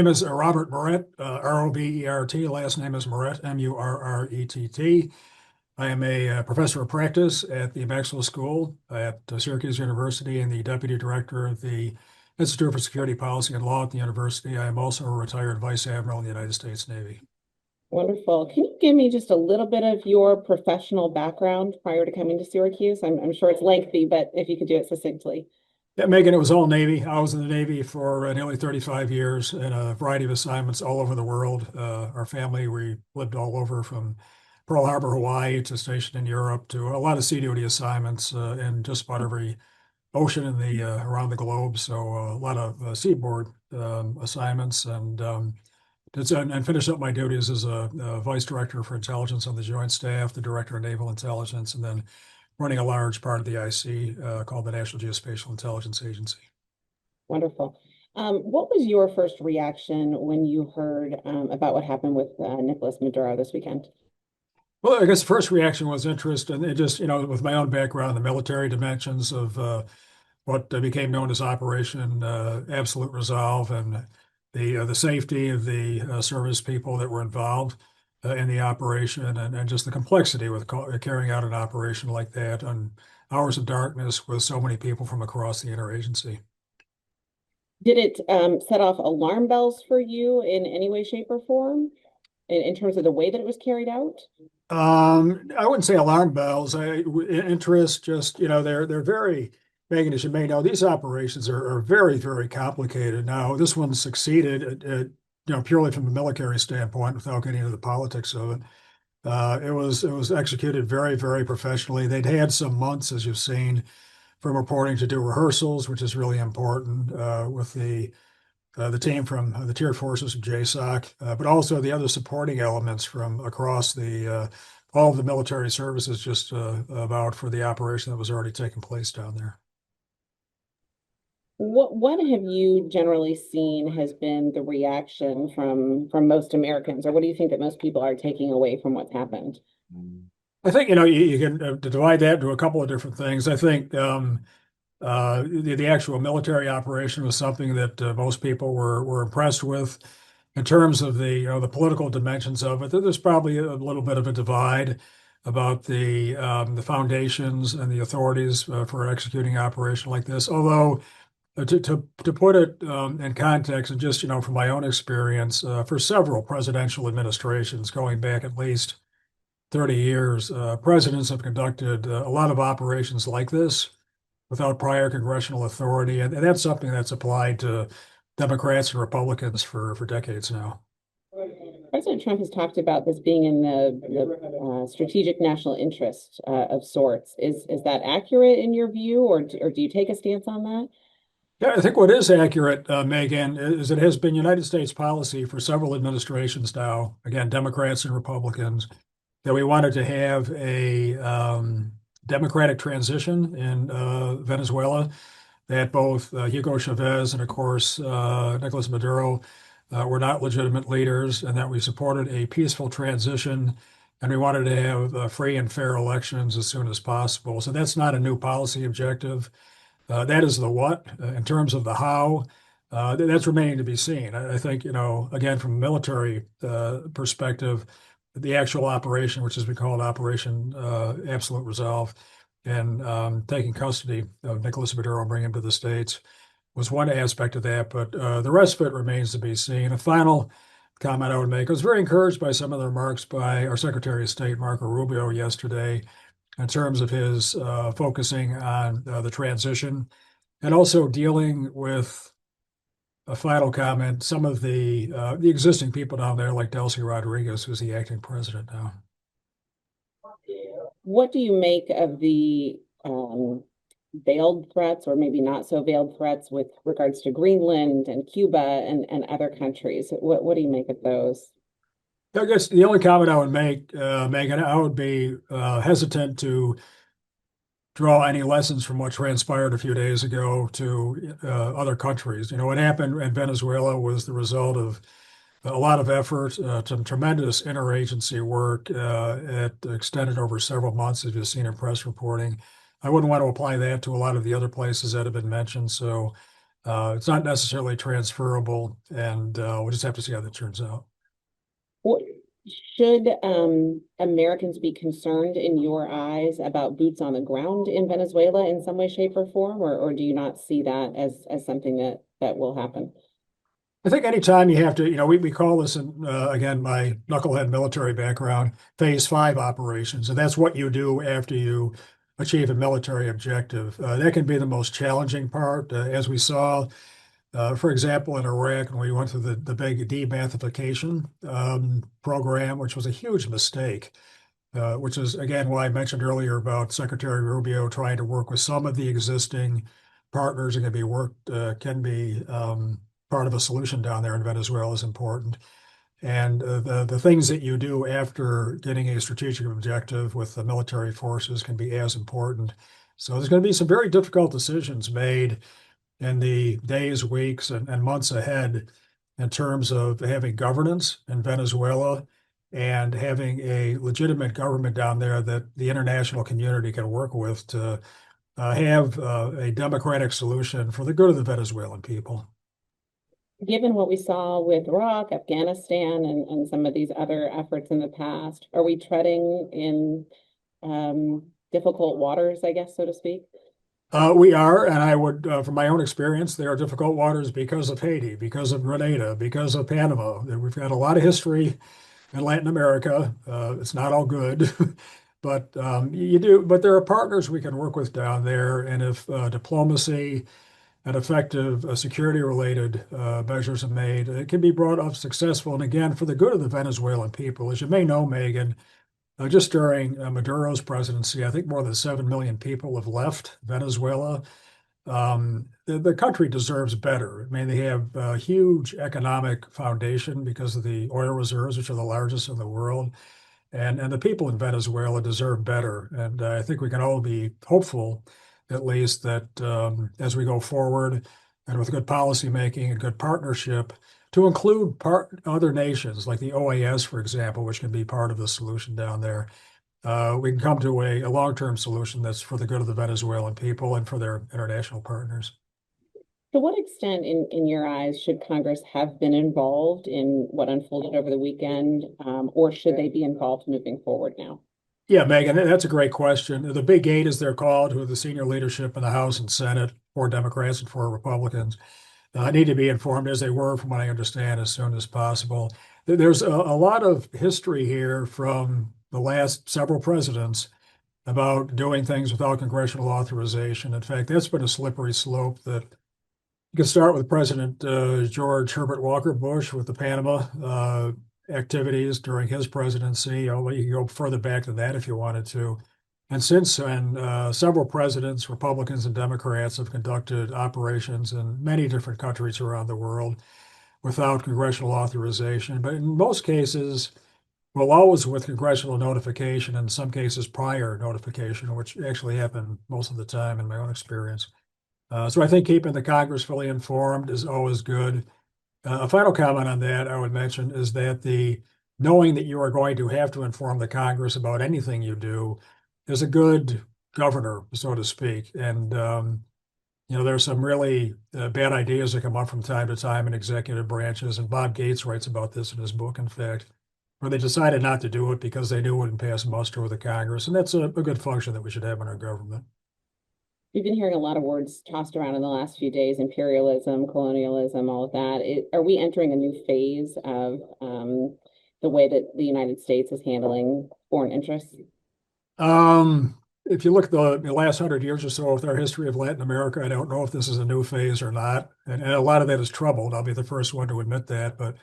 Name is Robert Murrett, Robert. Last name is Murrett, Murrett. I am a professor of practice at the Maxwell School at Syracuse University and the deputy director of the Institute for Security Policy and Law at the university. I am also a retired vice admiral in the United States Navy. Wonderful. Can you give me just a little bit of your professional background prior to coming to Syracuse? I'm sure it's lengthy, but if you could do it succinctly. Yeah, Megan, it was all Navy. I was in the Navy for nearly 35 years in a variety of assignments all over the world. Our family, we lived all over from Pearl Harbor, Hawaii to stationed in Europe to a lot of sea duty assignments in just about every ocean in the around the globe. So a lot of seaboard assignments and finished up my duties as a vice director for intelligence on the Joint Staff, the director of naval intelligence, and then running a large part of the IC called the National Geospatial Intelligence Agency. Wonderful. What was your first reaction when you heard about what happened with Nicolas Maduro this weekend? Well, I guess the first reaction was interest, and it just, with my own background, the military dimensions of what became known as Operation Absolute Resolve, and the safety of the service people that were involved in the operation, and just the complexity with carrying out an operation like that on hours of darkness with so many people from across the interagency. Did it set off alarm bells for you in any way, shape, or form in terms of the way that it was carried out? I wouldn't say alarm bells. Interest, just, they're very, Megan, as you may know, these operations are very, very complicated. Now, this one succeeded, purely from a military standpoint, without getting into the politics of it. It was executed very, very professionally. They'd had some months, as you've seen, from reporting to do rehearsals, which is really important with the team from the tiered forces of JSOC, but also the other supporting elements from across all of the military services just about for the operation that was already taking place down there. What have you generally seen has been the reaction from most Americans, or what do you think that most people are taking away from what's happened? I think, you can divide that into a couple of different things. I think the actual military operation was something that most people were impressed with. In terms of the political dimensions of it, there's probably a little bit of a divide about the foundations and the authorities for executing an operation like this. Although to put it in context, and just from my own experience, for several presidential administrations going back at least 30 years, presidents have conducted a lot of operations like this without prior congressional authority. And that's something that's applied to Democrats and Republicans for decades now. President Trump has talked about this being in the strategic national interest of sorts. Is that accurate in your view, or do you take a stance on that? Yeah, I think what is accurate, Megan, is it has been United States policy for several administrations now, again, Democrats and Republicans, that we wanted to have a democratic transition in Venezuela, that both Hugo Chavez and, of course, Nicolas Maduro were not legitimate leaders, and that we supported a peaceful transition, and we wanted to have free and fair elections as soon as possible. So that's not a new policy objective. That is the what. In terms of the how, that's remaining to be seen. I think, again, from a military perspective, the actual operation, which has been called Operation Absolute Resolve, and taking custody of Nicolas Maduro and bringing him to the States was one aspect of that, but the rest of it remains to be seen. A final comment I would make: I was very encouraged by some of the remarks by our Secretary of State, Marco Rubio, yesterday, in terms of his focusing on the transition and also dealing with a final comment, some of the existing people down there, like Delcy Rodriguez, who's the acting president now. What do you make of the veiled threats, or maybe not so veiled threats, with regards to Greenland and Cuba and other countries? What do you make of those? I guess the only comment I would make, Megan, I would be hesitant to draw any lessons from what transpired a few days ago to other countries. What happened in Venezuela was the result of a lot of effort, some tremendous interagency work. It extended over several months, as you've seen in press reporting. I wouldn't want to apply that to a lot of the other places that have been mentioned. So It's not necessarily transferable, and we'll just have to see how that turns out. What should Americans be concerned in your eyes about boots on the ground in Venezuela in some way, shape, or form, or do you not see that as something that will happen? I think anytime you have to, we call this, in, again, my knucklehead military background, phase five operations. And that's what you do after you achieve a military objective. That can be the most challenging part. As we saw, for example, in Iraq, when we went through the big debathification program, which was a huge mistake, which is, again, why I mentioned earlier about Secretary Rubio trying to work with some of the existing partners that can be part of a solution down there in Venezuela is important. And the things that you do after getting a strategic objective with the military forces can be as important. So there's going to be some very difficult decisions made in the days, weeks, and months ahead in terms of having governance in Venezuela and having a legitimate government down there that the international community can work with to have a democratic solution for the good of the Venezuelan people. Given what we saw with Iraq, Afghanistan, and some of these other efforts in the past, are we treading in difficult waters, I guess, so to speak? We are, and I would, from my own experience, there are difficult waters because of Haiti, because of Grenada, because of Panama. We've got a lot of history in Latin America. It's not all good, but you do. But there are partners we can work with down there, and if diplomacy and effective security-related measures are made, it can be brought up successful. And again, for the good of the Venezuelan people, as you may know, Megan, just during Maduro's presidency, I think more than 7 million people have left Venezuela. The country deserves better. I mean, they have a huge economic foundation because of the oil reserves, which are the largest in the world. And the people in Venezuela deserve better. And I think we can all be hopeful, at least, that as we go forward and with good policy making and good partnership, to include other nations like the OAS, for example, which can be part of the solution down there, we can come to a long-term solution that's for the good of the Venezuelan people and for their international partners. To what extent, in your eyes, should Congress have been involved in what unfolded over the weekend, or should they be involved moving forward now? Yeah, Megan, that's a great question. The Big Eight, as they're called, who are the senior leadership in the House and Senate, four Democrats and four Republicans, need to be informed, as they were, from what I understand, as soon as possible. There's a lot of history here from the last several presidents about doing things without congressional authorization. In fact, that's been a slippery slope that you can start with President George Herbert Walker Bush with the Panama activities during his presidency. Although you can go further back than that if you wanted to. And since then, several presidents, Republicans and Democrats, have conducted operations in many different countries around the world without congressional authorization. But in most cases, well, always with congressional notification, in some cases prior notification, which actually happened most of the time in my own experience. So I think keeping the Congress fully informed is always good. A final comment on that I would mention is that the knowing that you are going to have to inform the Congress about anything you do is a good governor, so to speak. And there's some really bad ideas that come up from time to time in executive branches, and Bob Gates writes about this in his book, in fact, where they decided not to do it because they knew it wouldn't pass muster with the Congress, and that's a good function that we should have in our government. We've been hearing a lot of words tossed around in the last few days: imperialism, colonialism, all of that. Are we entering a new phase of the way that the United States is handling foreign interests? If you look at the last 100 years or so with our history of Latin America, I don't know if this is a new phase or not. And a lot of that is troubled. I'll be the first one to admit that, but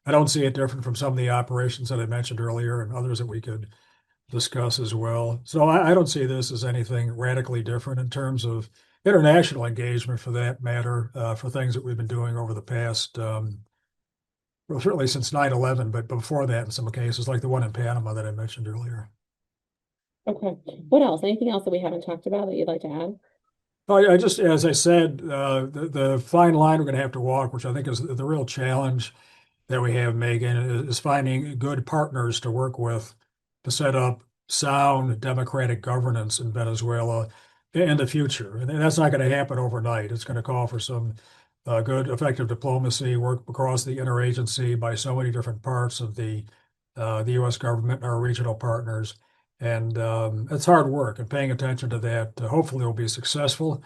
I don't see it different from some of the operations that I mentioned earlier and others that we could discuss as well. So I don't see this as anything radically different in terms of international engagement, for that matter, for things that we've been doing over the past, well, certainly since 9/11, but before that in some cases, like the one in Panama that I mentioned earlier. Okay. What else? Anything else that we haven't talked about that you'd like to add? I just, as I said, the fine line we're going to have to walk, which I think is the real challenge that we have, Megan, is finding good partners to work with to set up sound democratic governance in Venezuela in the future. And that's not going to happen overnight. It's going to call for some good, effective diplomacy, work across the interagency by so many different parts of the U.S. government and our regional partners. And it's hard work, and paying attention to that hopefully will be successful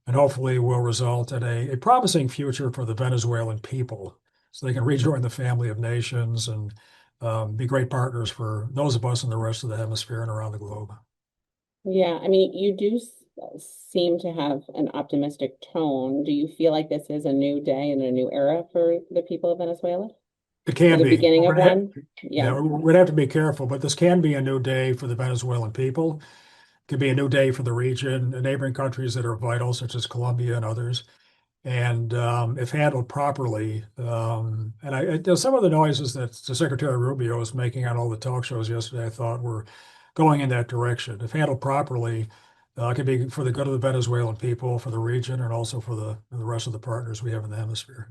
and hopefully will result in a promising future for the Venezuelan people so they can rejoin the family of nations and be great partners for those of us in the rest of the hemisphere and around the globe. Yeah, I mean, you do seem to have an optimistic tone. Do you feel like this is a new day and a new era for the people of Venezuela? It Or can the be. beginning of one? Yeah, Yeah. we'd have to be careful, but this can be a new day for the Venezuelan people. It could be a new day for the region and neighboring countries that are vital, such as Colombia and others. And if handled properly, and some of the noises that the Secretary Rubio was making on all the talk shows yesterday, I thought were going in that direction. If handled properly, it could be for the good of the Venezuelan people, for the region, and also for the rest of the partners we have in the hemisphere.